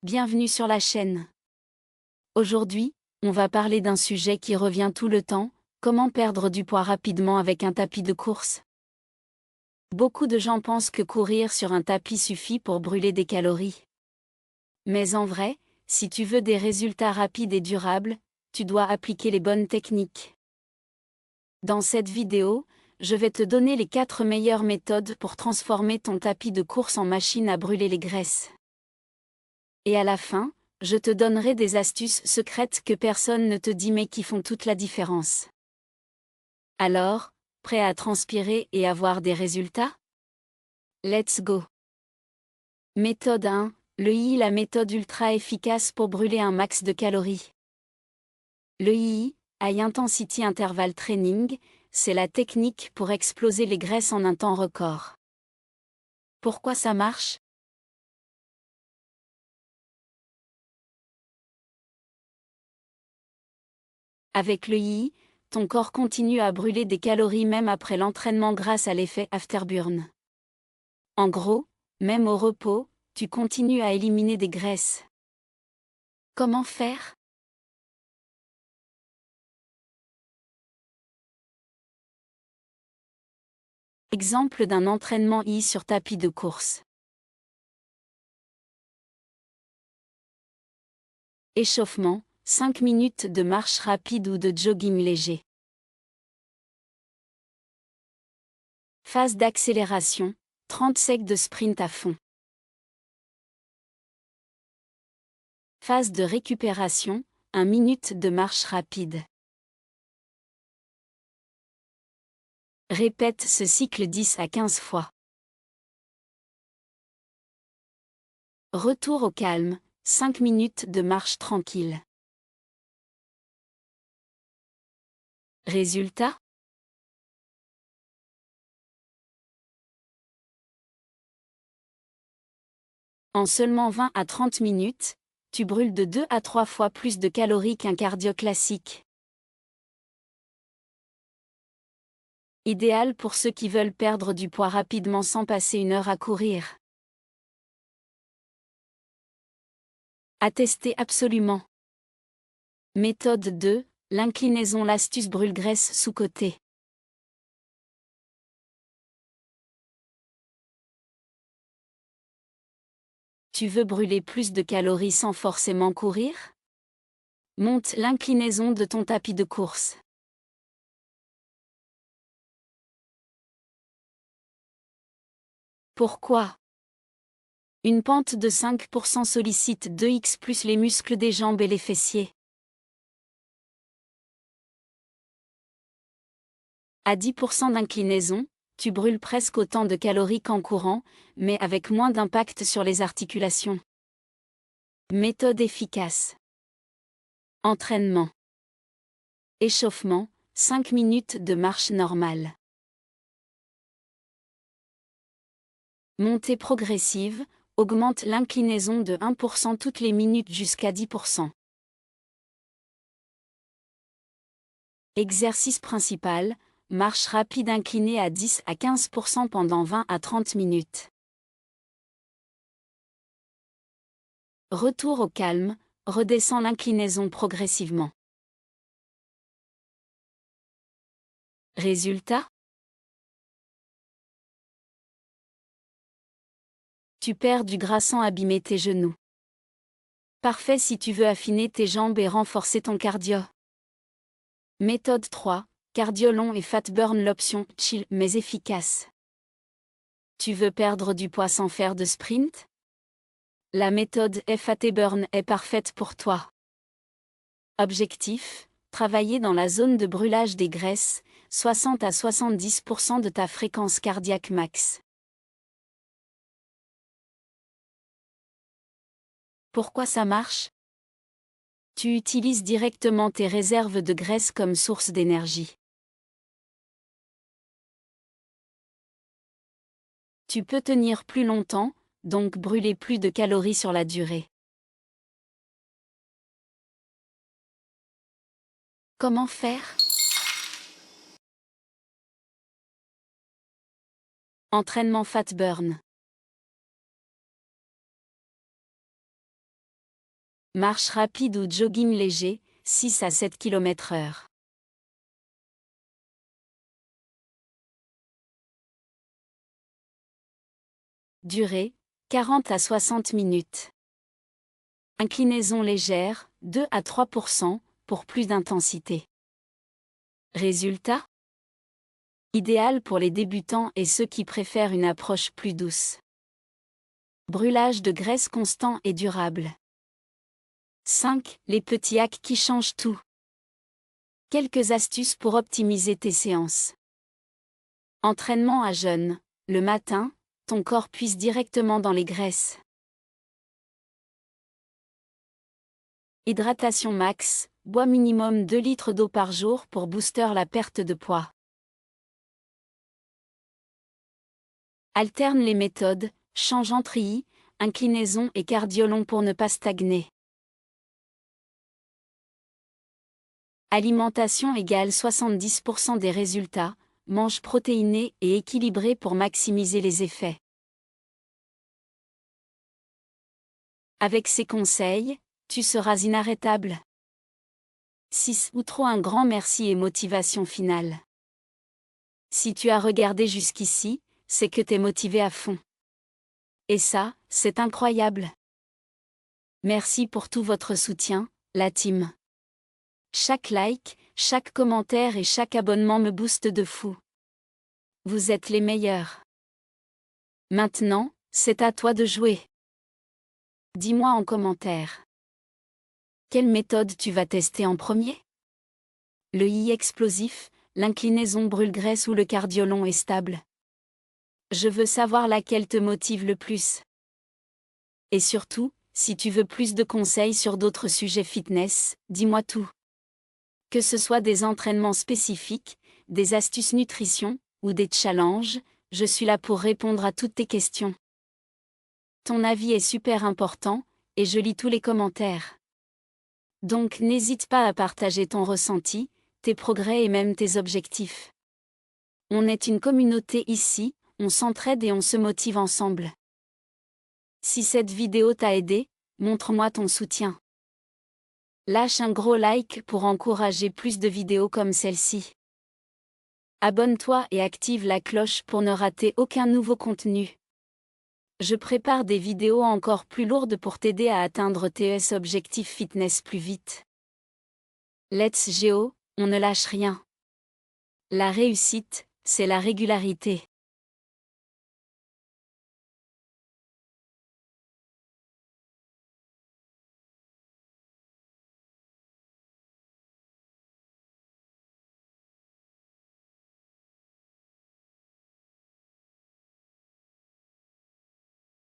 Bienvenue sur la chaîne. Aujourd'hui, on va parler d'un sujet qui revient tout le temps, comment perdre du poids rapidement avec un tapis de course. Beaucoup de gens pensent que courir sur un tapis suffit pour brûler des calories. Mais en vrai, si tu veux des résultats rapides et durables, tu dois appliquer les bonnes techniques. Dans cette vidéo, je vais te donner les 4 meilleures méthodes pour transformer ton tapis de course en machine à brûler les graisses. Et à la fin, je te donnerai des astuces secrètes que personne ne te dit mais qui font toute la différence. Alors, prêt à transpirer et avoir des résultats? Let's go! Méthode 1, le II, la méthode ultra efficace pour brûler un max de calories. Le II, High Intensity Interval Training, c'est la technique pour exploser les graisses en un temps record. Pourquoi ça marche? Avec le II, ton corps continue à brûler des calories même après l'entraînement grâce à l'effet afterburn. En gros, même au repos, tu continues à éliminer des graisses. Comment faire? Exemple d'un entraînement I sur tapis de course. Échauffement, 5 minutes de marche rapide ou de jogging léger. Phase d'accélération, 30 secs de sprint à fond. Phase de récupération, 1 minute de marche rapide. Répète ce cycle 10 à 15 fois. Retour au calme, 5 minutes de marche tranquille. Résultat? En seulement 20 à 30 minutes, tu brûles de 2 à 3 fois plus de calories qu'un cardio classique. Idéal pour ceux qui veulent perdre du poids rapidement sans passer 1 heure à courir. À tester absolument. Méthode 2, l'inclinaison, l'astuce brûle-graisse sous-cotée. Tu veux brûler plus de calories sans forcément courir? Monte l'inclinaison de ton tapis de course. Pourquoi? Une pente de 5% sollicite 2x plus les muscles des jambes et les fessiers. À 10% d'inclinaison, tu brûles presque autant de calories qu'en courant, mais avec moins d'impact sur les articulations. Méthode efficace. Entraînement. Échauffement, 5 minutes de marche normale. Montée progressive, augmente l'inclinaison de 1% toutes les minutes jusqu'à 10%. Exercice principal, marche rapide inclinée à 10 à 15% pendant 20 à 30 minutes. Retour au calme, redescends l'inclinaison progressivement. Résultat? Tu perds du gras sans abîmer tes genoux. Parfait si tu veux affiner tes jambes et renforcer ton cardio. Méthode 3, cardio long et fat burn, l'option chill mais efficace. Tu veux perdre du poids sans faire de sprint? La méthode FAT Burn est parfaite pour toi. Objectif, travailler dans la zone de brûlage des graisses, 60 à 70% de ta fréquence cardiaque max. Pourquoi ça marche? Tu utilises directement tes réserves de graisse comme source d'énergie. Tu peux tenir plus longtemps, donc brûler plus de calories sur la durée. Comment faire? Entraînement fat burn. Marche rapide ou jogging léger, 6 à 7 km/h. Durée, 40 à 60 minutes. Inclinaison légère, 2 à 3%, pour plus d'intensité. Résultat? Idéal pour les débutants et ceux qui préfèrent une approche plus douce. Brûlage de graisse constant et durable. 5. Les petits hacks qui changent tout. Quelques astuces pour optimiser tes séances. Entraînement à jeûne. Le matin, ton corps puise directement dans les graisses. Hydratation max. Bois minimum 2 litres d'eau par jour pour booster la perte de poids. Alterne les méthodes, change entre I, inclinaison et cardio long pour ne pas stagner. Alimentation égale 70% des résultats, mange protéiné et équilibré pour maximiser les effets. Avec ces conseils, tu seras inarrêtable. 6. Outro un grand merci et motivation finale. Si tu as regardé jusqu'ici, c'est que t'es motivé à fond. Et ça, c'est incroyable. Merci pour tout votre soutien, la team. Chaque like, chaque commentaire et chaque abonnement me booste de fou. Vous êtes les meilleurs. Maintenant, c'est à toi de jouer. Dis-moi en commentaire. Quelle méthode tu vas tester en premier? Le I explosif, l'inclinaison brûle-graisse ou le cardio long et stable? Je veux savoir laquelle te motive le plus. Et surtout, si tu veux plus de conseils sur d'autres sujets fitness, dis-moi tout. Que ce soit des entraînements spécifiques, des astuces nutrition, ou des challenges, je suis là pour répondre à toutes tes questions. Ton avis est super important, et je lis tous les commentaires. Donc n'hésite pas à partager ton ressenti, tes progrès et même tes objectifs. On est une communauté ici, on s'entraide et on se motive ensemble. Si cette vidéo t'a aidé, montre-moi ton soutien. Lâche un gros like pour encourager plus de vidéos comme celle-ci. Abonne-toi et active la cloche pour ne rater aucun nouveau contenu. Je prépare des vidéos encore plus lourdes pour t'aider à atteindre tes objectifs fitness plus vite. Let's go, on ne lâche rien. La réussite, c'est la régularité.